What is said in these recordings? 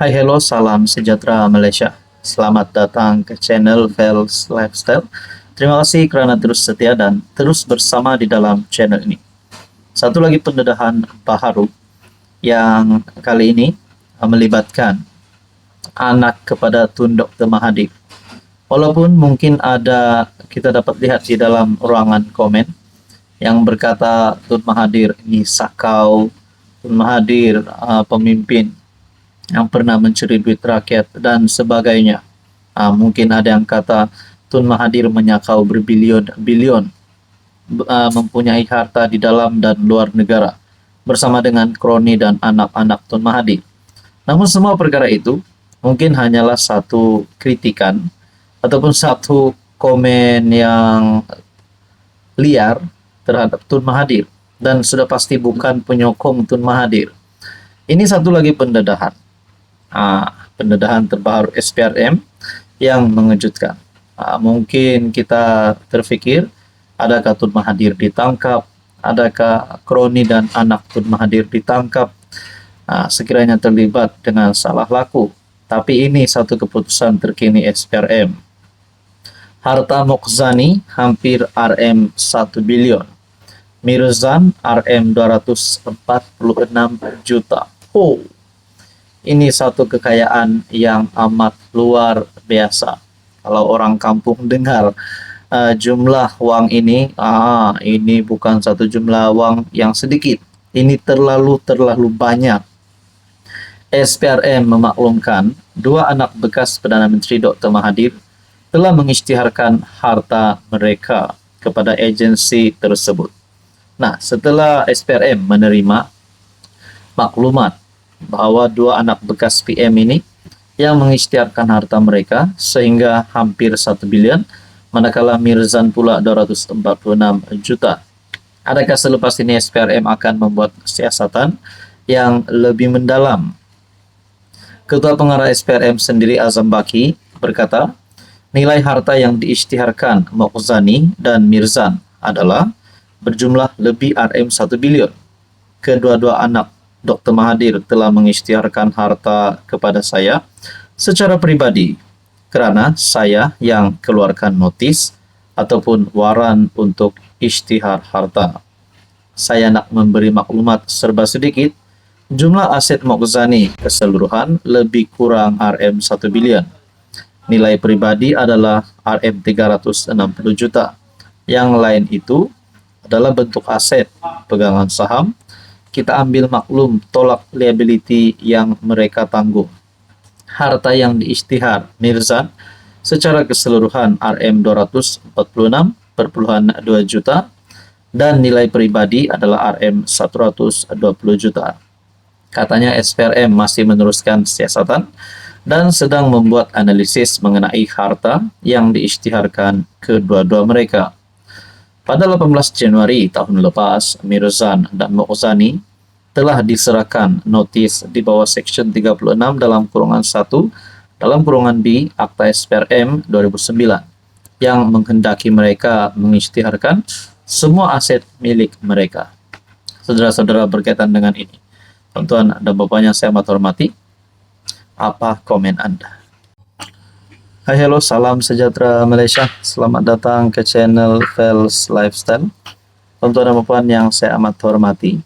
Hai, hello, salam sejahtera Malaysia. Selamat datang ke channel Vels Lifestyle. Terima kasih karena terus setia dan terus bersama di dalam channel ini. Satu lagi pendedahan baharu yang kali ini melibatkan anak kepada Tun Dr. Mahathir. Walaupun mungkin ada kita dapat lihat di dalam ruangan komen yang berkata Tun Mahathir ini sakau, Tun Mahathir pemimpin yang pernah mencuri duit rakyat dan sebagainya. Mungkin ada yang kata Tun Mahathir menyakau berbilion-bilion, mempunyai harta di dalam dan luar negara bersama dengan kroni dan anak-anak Tun Mahathir. Namun semua perkara itu mungkin hanyalah satu kritikan ataupun satu komen yang liar terhadap Tun Mahathir dan sudah pasti bukan penyokong Tun Mahathir. Ini satu lagi pendedahan. Pendedahan terbaru SPRM yang mengejutkan. Mungkin kita terfikir, adakah Tun Mahathir ditangkap? Adakah kroni dan anak Tun Mahathir ditangkap? Sekiranya terlibat dengan salah laku. Tapi ini satu keputusan terkini SPRM. Harta Mokhzani hampir Rm 1 bilion. Mirzan Rm 246 juta. Ini satu kekayaan yang amat luar biasa. Kalau orang kampung dengar jumlah uang ini bukan satu jumlah uang yang sedikit. Ini terlalu banyak. SPRM memaklumkan dua anak bekas Perdana Menteri Dr. Mahathir telah mengisytiharkan harta mereka kepada agensi tersebut. Nah, setelah SPRM menerima maklumat bahwa dua anak bekas PM ini yang mengisytiharkan harta mereka sehingga hampir 1 bilion, manakala Mirzan pula 246 juta. Adakah selepas ini SPRM akan membuat siasatan yang lebih mendalam? Ketua Pengarah SPRM sendiri Azam Baki berkata, nilai harta yang diisytiharkan Mokhzani dan Mirzan adalah berjumlah lebih Rm 1 bilion. Kedua-dua anak Dr. Mahathir telah mengisytiharkan harta kepada saya secara pribadi kerana saya yang keluarkan notis ataupun waran untuk isytihar harta. Saya nak memberi maklumat serba sedikit. Jumlah aset Mokhzani keseluruhan lebih kurang Rm 1 bilion. Nilai pribadi adalah Rm 360 juta. Yang lain itu adalah bentuk aset, pegangan saham. Kita ambil maklum tolak liability yang mereka tanggung. Harta yang diisytihar Mirzan secara keseluruhan Rm 246,2 juta dan nilai pribadi adalah Rm 120 juta. Katanya SPRM masih meneruskan siasatan dan sedang membuat analisis mengenai harta yang diisytiharkan kedua-dua mereka. Pada 18 Januari tahun lepas, Mirzan dan Mokhzani telah diserahkan notis di bawah Section 36 dalam kurungan 1 dalam kurungan B Akta SPRM 2009 yang menghendaki mereka mengisytiharkan semua aset milik mereka. Saudara-saudara, berkaitan dengan ini, tuan-tuan dan bapak yang saya amat hormati, apa komen Anda? Hai, hello, salam sejahtera Malaysia. Selamat datang ke channel Vels Lifestyle. Tuan-tuan dan bapak yang saya amat hormati,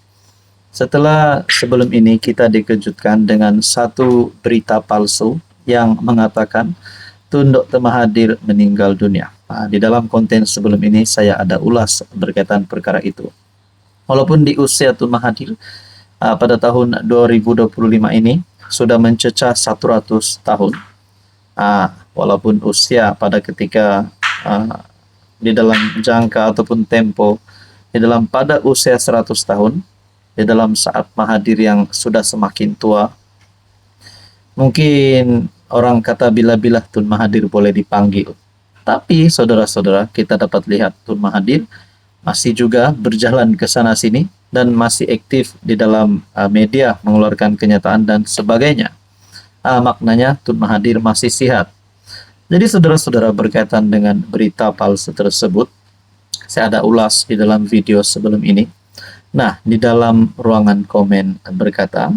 setelah sebelum ini kita dikejutkan dengan satu berita palsu yang mengatakan Tun Dr. Mahathir meninggal dunia. Di dalam konten sebelum ini saya ada ulas berkaitan perkara itu. Walaupun di usia Tun Mahathir pada tahun 2025 ini sudah mencecah 100 tahun. Walaupun usia pada ketika di dalam jangka ataupun tempo pada usia 100 tahun, di dalam saat Mahathir yang sudah semakin tua, mungkin orang kata bila-bila Tun Mahathir boleh dipanggil. Tapi saudara-saudara, kita dapat lihat Tun Mahathir masih juga berjalan ke sana sini dan masih aktif di dalam media mengeluarkan kenyataan dan sebagainya. Maknanya Tun Mahathir masih sihat. Jadi saudara-saudara, berkaitan dengan berita palsu tersebut, saya ada ulas di dalam video sebelum ini. Nah, di dalam ruangan komen berkata,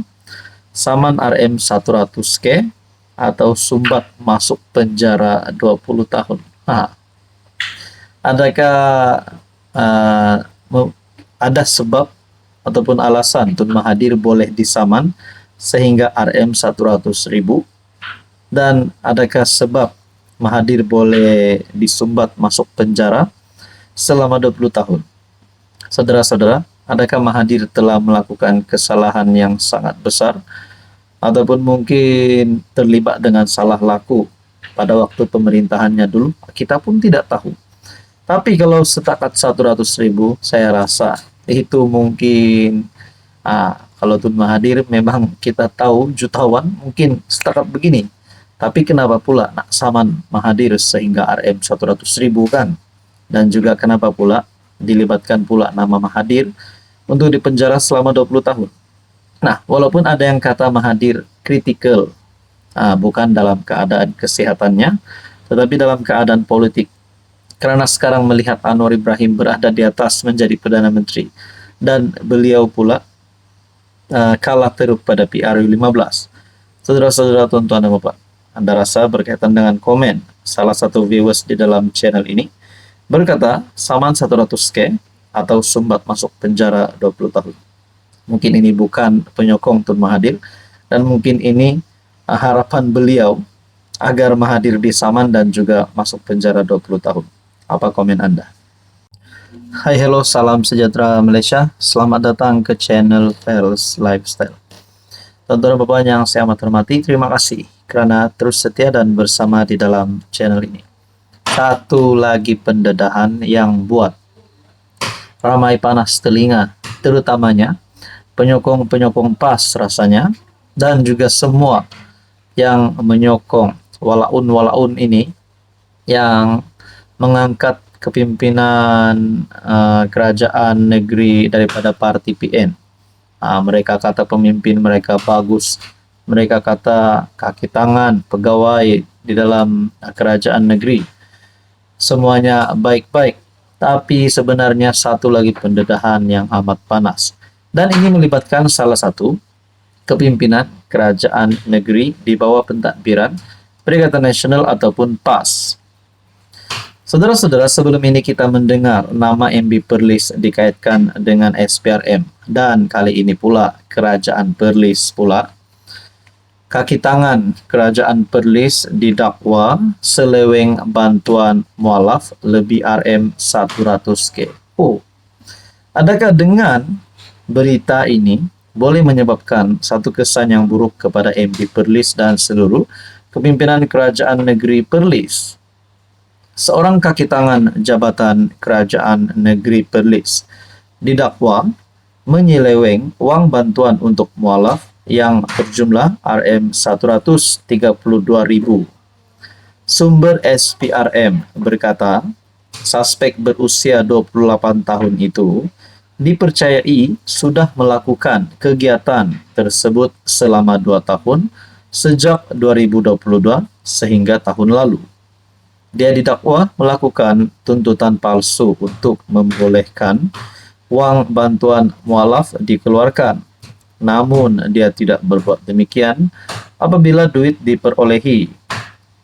saman RM 100K atau sumbat masuk penjara 20 tahun. Nah, adakah uh, ada sebab ataupun alasan Tun Mahathir boleh disaman sehingga RM 100.000, dan adakah sebab Mahathir boleh disumbat masuk penjara selama 20 tahun? Saudara-saudara, adakah Mahathir telah melakukan kesalahan yang sangat besar ataupun mungkin terlibat dengan salah laku pada waktu pemerintahannya dulu? Kita pun tidak tahu. Tapi kalau setakat 100.000, saya rasa itu mungkin kalau Tun Mahathir memang kita tahu jutawan mungkin setakat begini. Tapi kenapa pula nak saman Mahathir sehingga RM 100.000 kan? Dan juga kenapa pula dilibatkan pula nama Mahathir untuk dipenjara selama 20 tahun? Nah, walaupun ada yang kata Mahathir kritikal, bukan dalam keadaan kesehatannya, tetapi dalam keadaan politik. Karena sekarang melihat Anwar Ibrahim berada di atas menjadi Perdana Menteri, dan beliau pula kalah teruk pada PRU15. Saudara-saudara, tuan-tuan dan bapak, Anda rasa berkaitan dengan komen salah satu viewers di dalam channel ini berkata saman 100K atau sumbat masuk penjara 20 tahun. Mungkin ini bukan penyokong Tun Mahathir, dan mungkin ini harapan beliau agar Mahathir disaman dan juga masuk penjara 20 tahun. Apa komen Anda? Hai, hello, salam sejahtera Malaysia. Selamat datang ke channel Pels Lifestyle. Tuan-tuan dan bapak yang saya amat hormati, terima kasih karena terus setia dan bersama di dalam channel ini. Satu lagi pendedahan yang buat ramai panas telinga, terutamanya penyokong-penyokong PAS rasanya, dan juga semua yang menyokong walaun-walaun ini yang mengangkat kepimpinan kerajaan negeri daripada parti PN. Mereka kata pemimpin mereka bagus, mereka kata kaki tangan pegawai di dalam kerajaan negeri semuanya baik-baik. Tapi sebenarnya satu lagi pendedahan yang amat panas, dan ini melibatkan salah satu kepimpinan kerajaan negeri di bawah pentadbiran Perikatan Nasional ataupun PAS. Saudara-saudara, sebelum ini kita mendengar nama MB Perlis dikaitkan dengan SPRM, dan kali ini pula Kerajaan Perlis pula. Kaki tangan Kerajaan Perlis didakwa seleweng bantuan mualaf lebih RM 100K. Adakah dengan berita ini boleh menyebabkan satu kesan yang buruk kepada MB Perlis dan seluruh kepimpinan Kerajaan Negeri Perlis? Seorang kaki tangan Jabatan Kerajaan Negeri Perlis didakwa menyeleweng wang bantuan untuk mualaf yang berjumlah RM 132.000. Sumber SPRM berkata, suspek berusia 28 tahun itu dipercayai sudah melakukan kegiatan tersebut selama 2 tahun sejak 2022 sehingga tahun lalu. Dia didakwa melakukan tuntutan palsu untuk membolehkan wang bantuan mualaf dikeluarkan. Namun dia tidak berbuat demikian apabila duit diperolehi.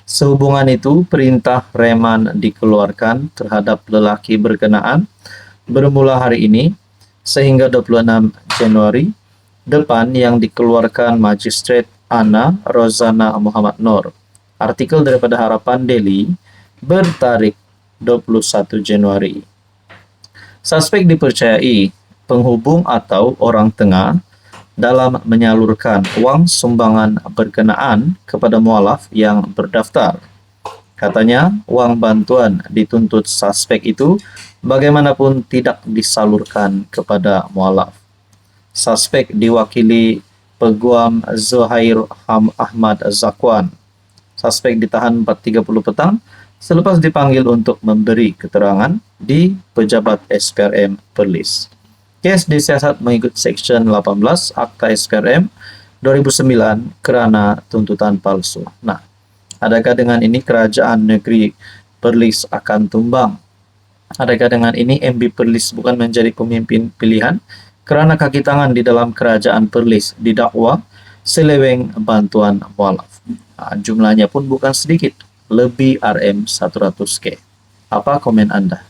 Sehubungan itu, perintah reman dikeluarkan terhadap lelaki berkenaan bermula hari ini sehingga 26 Januari depan yang dikeluarkan Magistrat Ana Rozana Muhammad Noor. Artikel daripada Harapan Daily bertarik 21 Januari. Suspek dipercayai penghubung atau orang tengah dalam menyalurkan wang sumbangan berkenaan kepada mualaf yang berdaftar. Katanya, wang bantuan dituntut suspek itu bagaimanapun tidak disalurkan kepada mualaf. Suspek diwakili Peguam Zuhair Ahmad Zakwan. Suspek ditahan 4.30 petang selepas dipanggil untuk memberi keterangan di pejabat SPRM Perlis. Kes disiasat mengikut Seksyen 18 Akta SPRM 2009 kerana tuntutan palsu. Nah, adakah dengan ini Kerajaan Negeri Perlis akan tumbang? Adakah dengan ini MB Perlis bukan menjadi pemimpin pilihan? Kerana kaki tangan di dalam Kerajaan Perlis didakwa seleweng bantuan mualaf. Jumlahnya pun bukan sedikit, lebih RM 100K. Apa komen Anda?